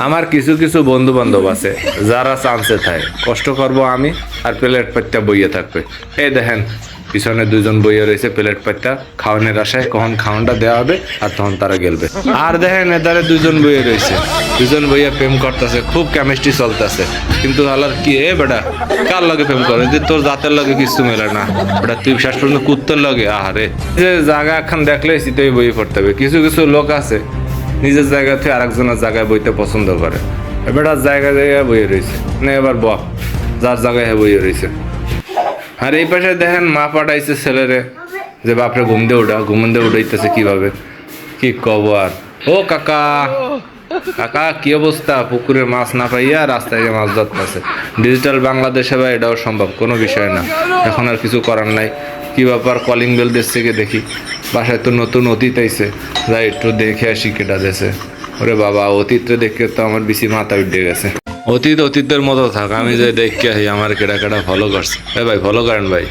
আমার কিছু কিছু বন্ধু বান্ধব আছে যারা চান্সে থাকে কষ্ট করব আমি আর প্লেট পাত্তা বইয়ে থাকবে। এই দেখেন পিছনে দুজন বইয়ে রয়েছে প্লেট পাত্তা খাওয়ানোর আশায় কখন খাওয়ানটা দেওয়া হবে আর তখন তারা গেলবে। আর দেখেন এদারে দুজন বইয়ে রয়েছে, দুজন বইয়ে প্রেম করতেছে, খুব কেমিস্ট্রি চলতেছে। কিন্তু আলার কি এ বেটা কার লগে প্রেম করে যে তোর জাতের লগে কিছু মেলে না বেটা, তুই শেষ পর্যন্ত কুত্তর লগে আহারে। যে জায়গা এখন দেখলে শীতই বইয়ে পড়তে হবে। কিছু কিছু লোক আছে নিজের জায়গা থেকে আরেকজনের জায়গায় বইতে পছন্দ করে। এবার জায়গায় জায়গায় বইয়ে রয়েছে না, এবার বক যার জায়গায় বইয়ে রয়েছে। আর এই পাশে দেখেন মা পাঠাইছে ছেলেরে যে বাপরে ঘুম দিয়ে উঠা, ঘুম দিয়ে উঠাইতেছে কিভাবে কি কব আর। ও কাকা, কাকা কি অবস্থা? পুকুরে মাছ না পাইয়া রাস্তায় গিয়ে মাছ ধরতেছে। ডিজিটাল বাংলাদেশে বা এটাও সম্ভব, কোনো বিষয় না। এখন আর কিছু করার নাই। কি ব্যাপার কলিং বেল দিচ্ছে কে দেখি। বাসায় তো নতুন অতীত আইছে, যাই একটু দেখে আসি কেটা দেশে। ওরে বাবা, অতীতটা দেখে তো আমার বেশি মাথা উঠে গেছে। অতীত অতীতের মতো থাক, আমি যে দেখে আসি আমার কেটা কেটা ফলো করছে। ভাই ফলো করেন ভাই।